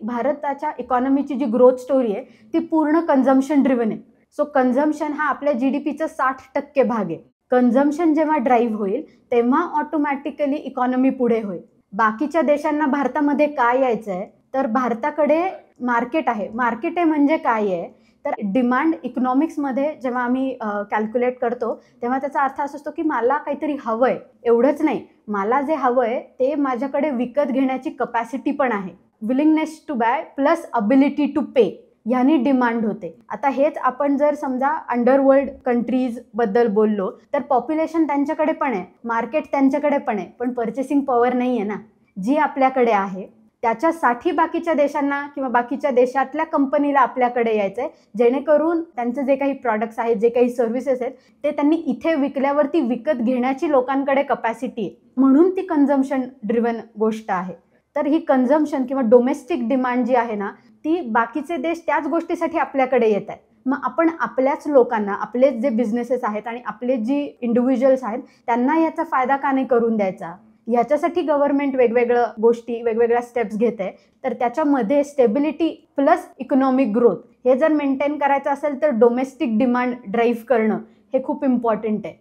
भारताच्या इकॉनॉमीची जी growth story आहे ती पूर्ण कन्झम्पशन ड्रिव्हन आहे. सो कन्झम्पशन हा आपल्या GDPचा 60% भाग आहे. कन्झम्पशन जेव्हा ड्राईव्ह होईल तेव्हा ऑटोमॅटिकली इकॉनॉमी पुढे होईल. बाकीच्या देशांना भारतामध्ये काय यायचं आहे तर भारताकडे मार्केट आहे. मार्केट आहे म्हणजे काय आहे तर डिमांड इकॉनॉमिक्समध्ये जेव्हा आम्ही कॅल्क्युलेट करतो तेव्हा त्याचा अर्थ असा असतो की मला काहीतरी हवं आहे, एवढंच नाही, मला जे हवं आहे ते माझ्याकडे विकत घेण्याची कपॅसिटी पण आहे. Willingness to buy plus ability to pay ह्यानी डिमांड होते. आता हेच आपण जर समजा अंडरवर्ल्ड कंट्रीज बद्दल बोललो तर पॉप्युलेशन त्यांच्याकडे पण आहे, मार्केट त्यांच्याकडे पण आहे, पण पर्चेसिंग पॉवर नाही आहे ना जी आपल्याकडे आहे. त्याच्यासाठी बाकीच्या देशांना किंवा बाकीच्या देशातल्या कंपनीला आपल्याकडे यायचं आहे जेणेकरून त्यांचे जे काही प्रॉडक्ट्स आहेत, जे काही सर्व्हिसेस आहेत ते त्यांनी इथे विकल्यावरती विकत घेण्याची लोकांकडे कपॅसिटी आहे. म्हणून ती कन्झम्पशन ड्रिव्हन गोष्ट आहे. तर ही कन्झम्पशन किंवा डोमेस्टिक डिमांड जी आहे ना ती बाकीचे देश त्याच गोष्टीसाठी आपल्याकडे येत आहेत. मग आपण आपल्याच लोकांना, आपलेच जे बिझनेसेस आहेत आणि आपले जी इंडिव्हिज्युअल्स आहेत त्यांना याचा फायदा का नाही करून द्यायचा. ह्याच्यासाठी गव्हर्नमेंट वेगवेगळ्या गोष्टी, वेगवेगळ्या स्टेप्स घेत आहे. तर त्याच्यामध्ये स्टेबिलिटी प्लस इकॉनॉमिक ग्रोथ हे जर मेंटेन करायचं असेल तर डोमेस्टिक डिमांड ड्राईव्ह करणं हे खूप इम्पॉर्टंट आहे.